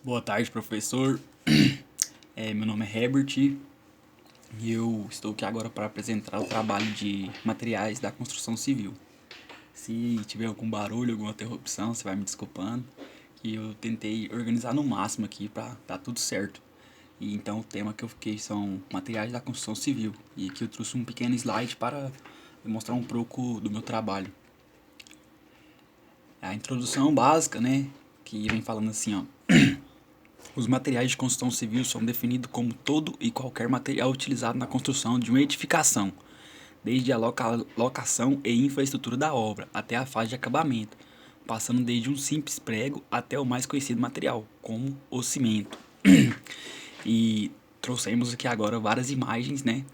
Boa tarde, professor. Meu nome é Herbert e eu estou aqui agora para apresentar o trabalho de materiais da construção civil. Se tiver algum barulho, alguma interrupção, você vai me desculpando, que eu tentei organizar no máximo aqui para dar tudo certo. E então o tema que eu fiquei são materiais da construção civil e aqui eu trouxe um pequeno slide para mostrar um pouco do meu trabalho. A introdução básica, né, que vem falando assim, ó. Os materiais de construção civil são definidos como todo e qualquer material utilizado na construção de uma edificação, desde a locação e infraestrutura da obra até a fase de acabamento, passando desde um simples prego até o mais conhecido material, como o cimento. E trouxemos aqui agora várias imagens, né,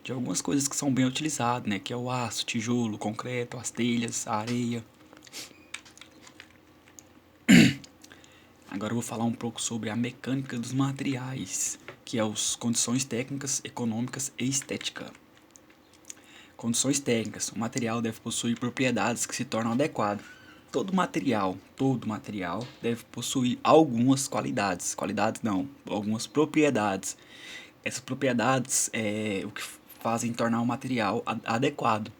de algumas coisas que são bem utilizadas, né, que é o aço, tijolo, o concreto, as telhas, a areia. Agora eu vou falar um pouco sobre a mecânica dos materiais, que é as condições técnicas, econômicas e estética. Condições técnicas. O material deve possuir propriedades que se tornam adequado. Todo material deve possuir algumas qualidades. Qualidades não, algumas propriedades. Essas propriedades é o que fazem tornar o material adequado.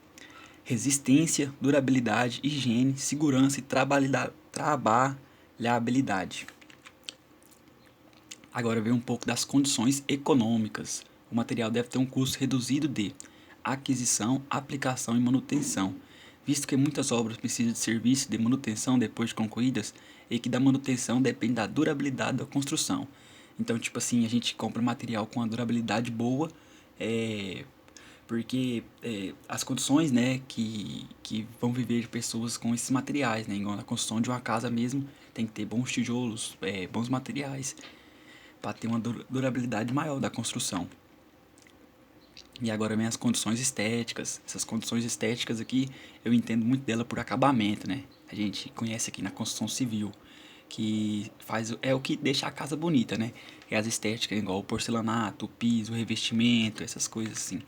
Resistência, durabilidade, higiene, segurança e trabalhabilidade. Agora vem um pouco das condições econômicas. O material deve ter um custo reduzido de aquisição, aplicação e manutenção, visto que muitas obras precisam de serviço de manutenção depois de concluídas e que da manutenção depende da durabilidade da construção. Então, tipo assim, a gente compra material com a durabilidade boa, porque as condições, né, que vão viver pessoas com esses materiais, né, igual na construção de uma casa mesmo, tem que ter bons tijolos, bons materiais, para ter uma durabilidade maior da construção. E agora vem as condições estéticas. Essas condições estéticas aqui, eu entendo muito dela por acabamento, né? A gente conhece aqui na construção civil, que é o que deixa a casa bonita, né? É as estéticas, igual o porcelanato, o piso, o revestimento, essas coisas assim.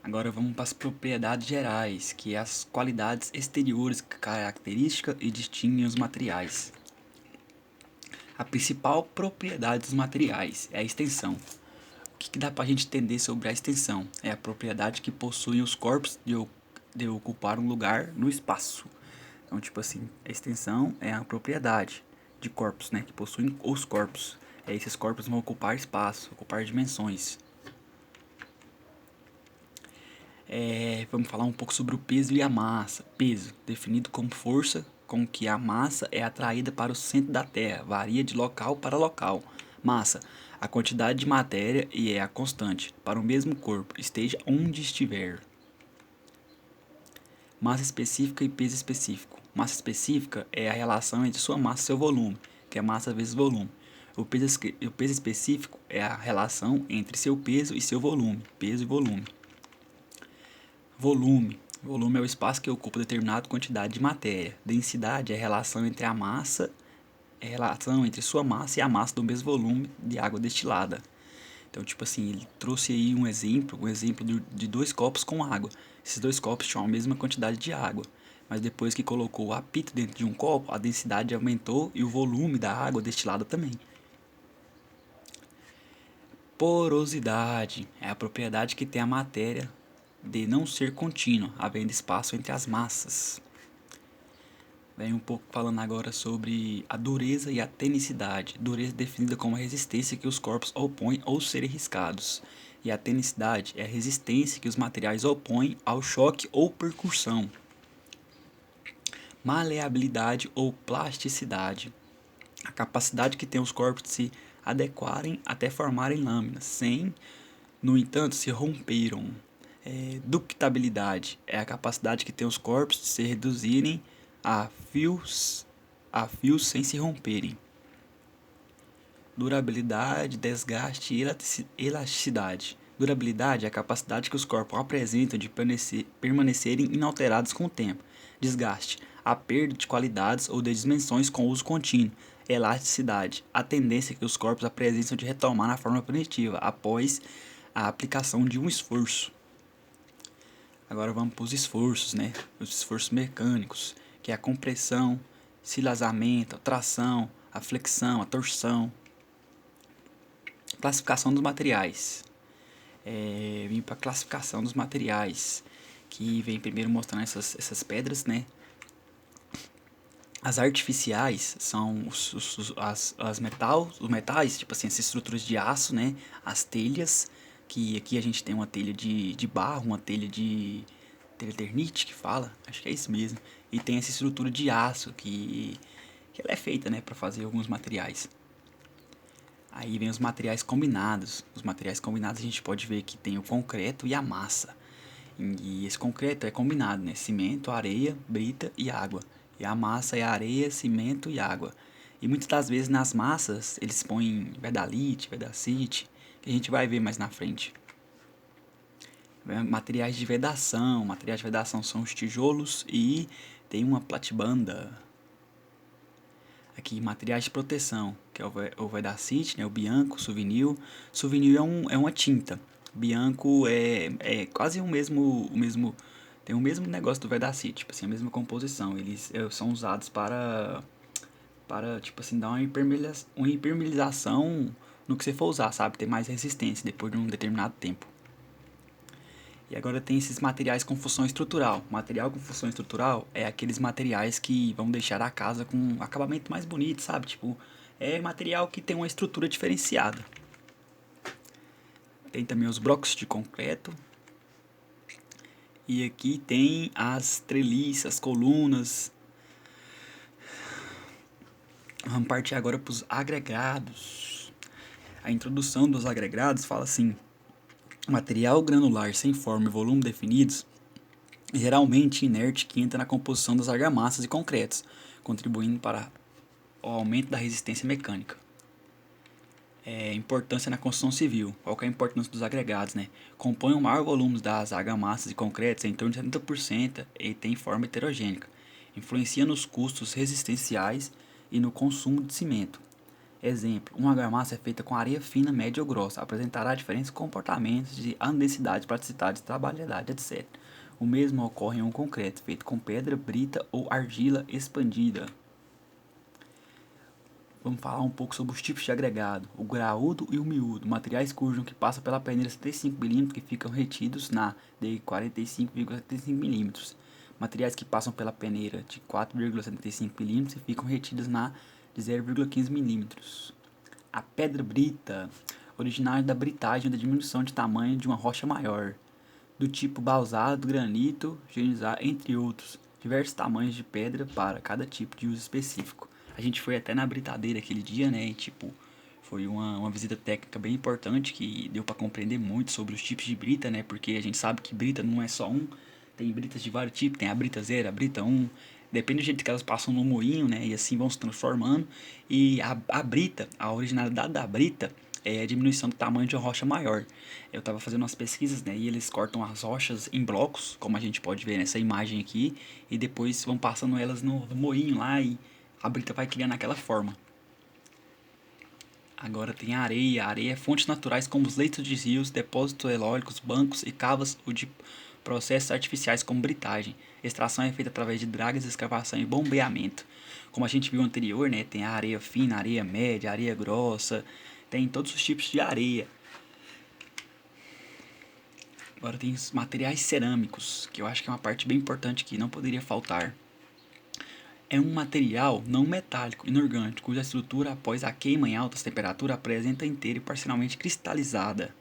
Agora vamos para as propriedades gerais, que é as qualidades exteriores que características e distinguem os materiais. A principal propriedade dos materiais é a extensão. O que dá para a gente entender sobre a extensão? É a propriedade que possuem os corpos de ocupar um lugar no espaço. Então, tipo assim, a extensão é a propriedade de corpos, né? Que possuem os corpos. Esses corpos vão ocupar espaço, ocupar dimensões. Vamos falar um pouco sobre o peso e a massa. Peso, definido como força com que a massa é atraída para o centro da Terra, varia de local para local. Massa, a quantidade de matéria e é a constante para o mesmo corpo, esteja onde estiver. Massa específica e peso específico. Massa específica é a relação entre sua massa e seu volume, que é massa vezes volume. O peso específico é a relação entre seu peso e seu volume, peso e volume. Volume. Volume é o espaço que ocupa determinada quantidade de matéria. Densidade é a relação entre a massa, é a relação entre sua massa e a massa do mesmo volume de água destilada. Então, tipo assim, ele trouxe aí um exemplo de dois copos com água. Esses dois copos tinham a mesma quantidade de água, mas depois que colocou o apito dentro de um copo, a densidade aumentou e o volume da água destilada também. Porosidade é a propriedade que tem a matéria de não ser contínua, havendo espaço entre as massas. Vem um pouco falando agora sobre a dureza e a tenicidade. Dureza definida como a resistência que os corpos opõem ao serem riscados. E a tenicidade é a resistência que os materiais opõem ao choque ou percussão. Maleabilidade ou plasticidade. A capacidade que tem os corpos de se adequarem até formarem lâminas, sem, no entanto, se romperam. Ductabilidade é a capacidade que tem os corpos de se reduzirem a fios, a fios sem se romperem. Durabilidade, desgaste e elasticidade. Durabilidade é a capacidade que os corpos apresentam de permanecerem inalterados com o tempo. Desgaste, a perda de qualidades ou de dimensões com uso contínuo. Elasticidade, a tendência que os corpos apresentam de retomar na forma primitiva após a aplicação de um esforço. Agora vamos para os esforços, né? Os esforços mecânicos, que é a compressão, silasamento, tração, a flexão, a torção. Classificação dos materiais. Vim para classificação dos materiais, que vem primeiro mostrando essas pedras, né? As artificiais são os metais, tipo assim, as estruturas de aço, né? As telhas, que aqui a gente tem uma telha de barro, uma telha de telha-ternite que fala, acho que é isso mesmo. E tem essa estrutura de aço que ela é feita, né, para fazer alguns materiais. Aí vem os materiais combinados. Os materiais combinados a gente pode ver que tem o concreto e a massa. E esse concreto é combinado, né? Cimento, areia, brita e água. E a massa é areia, cimento e água. E muitas das vezes nas massas eles põem verdalite, verdacite, que a gente vai ver mais na frente. Materiais de vedação. Materiais de vedação são os tijolos e tem uma platibanda. Aqui, materiais de proteção, que é o Vedacity, né, o Bianco, o Souvenir. Souvenir é uma tinta. Bianco é quase tem o mesmo negócio do Vedacity, tipo assim, a mesma composição. Eles são usados tipo assim, dar uma impermeabilização no que você for usar, sabe? Ter mais resistência depois de um determinado tempo. E agora tem esses materiais com função estrutural. Material com função estrutural é aqueles materiais que vão deixar a casa com um acabamento mais bonito, sabe? Tipo, é material que tem uma estrutura diferenciada. Tem também os blocos de concreto. E aqui tem as treliças, colunas. Vamos partir agora para os agregados. A introdução dos agregados fala assim: material granular sem forma e volume definidos, geralmente inerte, que entra na composição das argamassas e concretos, contribuindo para o aumento da resistência mecânica. Importância na construção civil. Qual que é a importância dos agregados, né? Compõem o maior volume das argamassas e concretos, em torno de 70%, e tem forma heterogênica. Influencia nos custos resistenciais e no consumo de cimento. Exemplo, uma argamassa é feita com areia fina, média ou grossa, apresentará diferentes comportamentos de densidade, praticidade, trabalhabilidade, etc. O mesmo ocorre em um concreto, feito com pedra, brita ou argila expandida. Vamos falar um pouco sobre os tipos de agregado, o graúdo e o miúdo, materiais cujos que passam pela peneira 75 mm que ficam retidos na de 45,75 mm. Materiais que passam pela peneira de 4,75 mm e ficam retidos na de 0,15 mm. A pedra brita, originária da britagem da diminuição de tamanho de uma rocha maior, do tipo basalto, granito, granizar, entre outros, diversos tamanhos de pedra para cada tipo de uso específico. A gente foi até na britadeira aquele dia, né, e tipo, foi uma visita técnica bem importante que deu para compreender muito sobre os tipos de brita, né, porque a gente sabe que brita não é só um, tem britas de vários tipos, tem a brita 0, a brita 1, depende do jeito que elas passam no moinho, né, e assim vão se transformando, e a brita, a originalidade da brita é a diminuição do tamanho de uma rocha maior. Eu estava fazendo umas pesquisas, né, e eles cortam as rochas em blocos, como a gente pode ver nessa imagem aqui, e depois vão passando elas no moinho lá e a brita vai criando aquela forma. Agora tem a areia. A areia é fontes naturais como os leitos de rios, depósitos eólicos, bancos e cavas ou de processos artificiais como britagem. Extração é feita através de dragas, escavação e bombeamento. Como a gente viu anterior, né, tem a areia fina, areia média, areia grossa, tem todos os tipos de areia. Agora tem os materiais cerâmicos, que eu acho que é uma parte bem importante que não poderia faltar. É um material não metálico, inorgânico, cuja estrutura após a queima em altas temperaturas apresenta inteira e parcialmente cristalizada.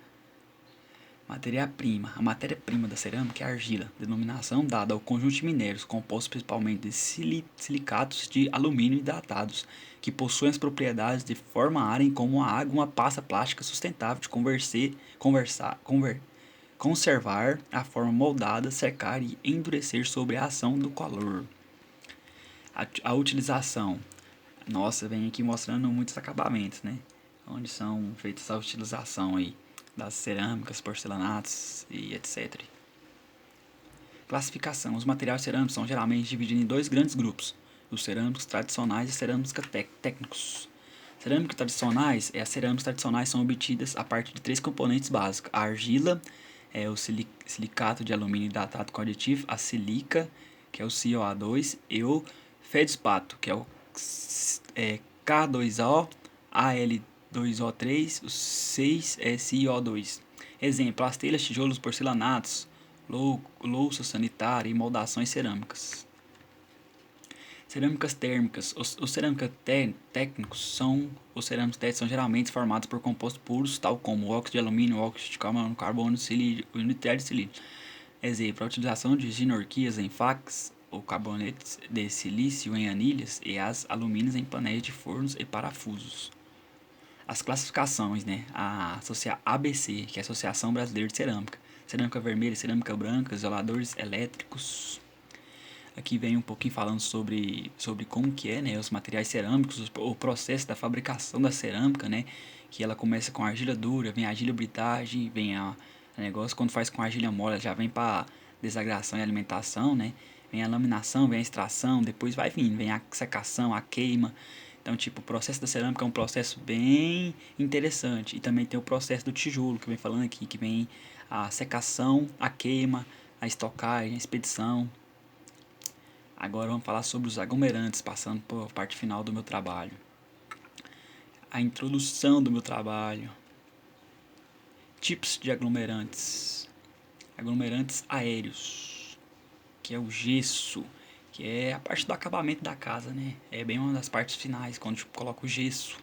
Matéria-prima. A matéria-prima da cerâmica é a argila, denominação dada ao conjunto de minérios compostos principalmente de silicatos de alumínio hidratados, que possuem as propriedades de formarem como a água uma pasta plástica sustentável de conservar a forma moldada, secar e endurecer sob a ação do calor. A utilização. Nossa, vem aqui mostrando muitos acabamentos, né? Onde são feitas a utilização aí das cerâmicas, porcelanatos e etc. Classificação. Os materiais cerâmicos são geralmente divididos em dois grandes grupos: os cerâmicos tradicionais e cerâmicos técnicos. Cerâmicas tradicionais, as cerâmicas tradicionais são obtidas a partir de três componentes básicos: a argila, o silicato de alumínio hidratado com aditivo, a silica, que é o COA2, e o feldspato, que é o K2O, Al2O3, o 6SiO2. Exemplo, as telhas, tijolos, porcelanatos, louça sanitária e moldações cerâmicas. Cerâmicas térmicas. Os cerâmicos técnicos são... Os cerâmicos técnicos são geralmente formados por compostos puros, tal como óxido de alumínio, óxido de carbono, silício e nitride de silício. Exemplo, a utilização de ginorquias em facas, ou carbonetes de silício em anilhas e as alumínios em painéis de fornos e parafusos. As classificações, né? A ABC, que é a Associação Brasileira de Cerâmica. Cerâmica vermelha, cerâmica branca, isoladores elétricos. Aqui vem um pouquinho falando sobre como que é, né, os materiais cerâmicos, o processo da fabricação da cerâmica, né, que ela começa com argila dura, vem a argila britagem, vem a negócio, quando faz com argila mole, já vem para desagração e alimentação, né, vem a laminação, vem a extração, depois vai vindo, vem a secação, a queima. Então, tipo, o processo da cerâmica é um processo bem interessante. E também tem o processo do tijolo, que vem falando aqui, que vem a secação, a queima, a estocagem, a expedição. Agora vamos falar sobre os aglomerantes, passando por parte final do meu trabalho. A introdução do meu trabalho. Tipos de aglomerantes. Aglomerantes aéreos, que é o gesso, que é a parte do acabamento da casa, né? É bem uma das partes finais, quando eu coloco o gesso.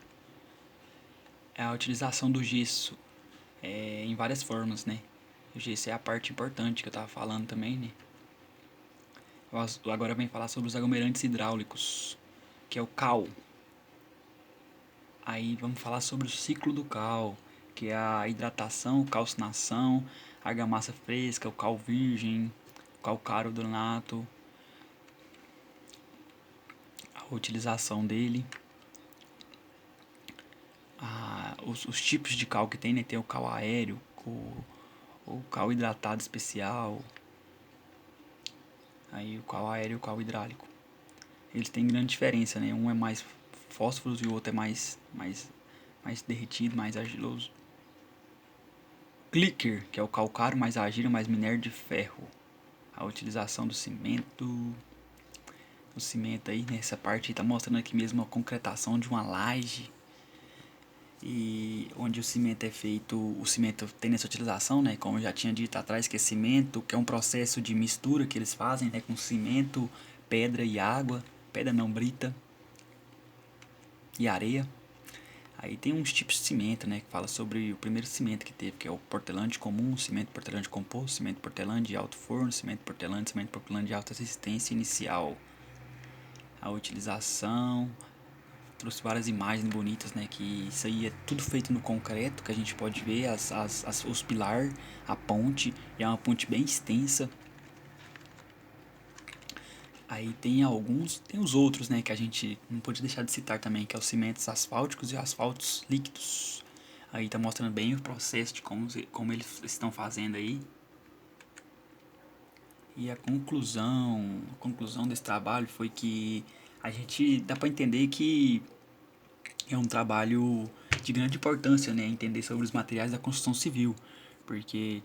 É a utilização do gesso em várias formas, né? O gesso é a parte importante que eu tava falando também, né? Agora vem falar sobre os aglomerantes hidráulicos, que é o cal. Aí vamos falar sobre o ciclo do cal, que é a hidratação, calcinação, argamassa fresca, o cal virgem, o calcário donato, a utilização dele, os tipos de cal que tem, né? Tem o cal aéreo, o cal hidratado especial, aí o cal aéreo e o cal hidráulico. Eles têm grande diferença, né? Um é mais fósforos e o outro é mais derretido, mais argiloso. Clicker, que é o calcário mais argila, mais minério de ferro. A utilização do cimento. O cimento aí, nessa parte tá mostrando aqui mesmo a concretação de uma laje. E onde o cimento é feito, o cimento tem nessa utilização, né? Como eu já tinha dito atrás, que é cimento, que é um processo de mistura que eles fazem, né? Com cimento, pedra e água. Pedra não, brita. E areia. Aí tem uns tipos de cimento, né, que fala sobre o primeiro cimento que teve, que é o portland comum, cimento portland composto, cimento portland de alto forno, cimento portland de alta resistência inicial. A utilização, trouxe várias imagens bonitas, né, que isso aí é tudo feito no concreto, que a gente pode ver os pilares, a ponte, e é uma ponte bem extensa. Aí tem os outros, né, que a gente não pode deixar de citar também, que é os cimentos asfálticos e asfaltos líquidos. Aí tá mostrando bem o processo de como eles estão fazendo aí. E a conclusão desse trabalho foi que a gente dá para entender que é um trabalho de grande importância, né, entender sobre os materiais da construção civil, porque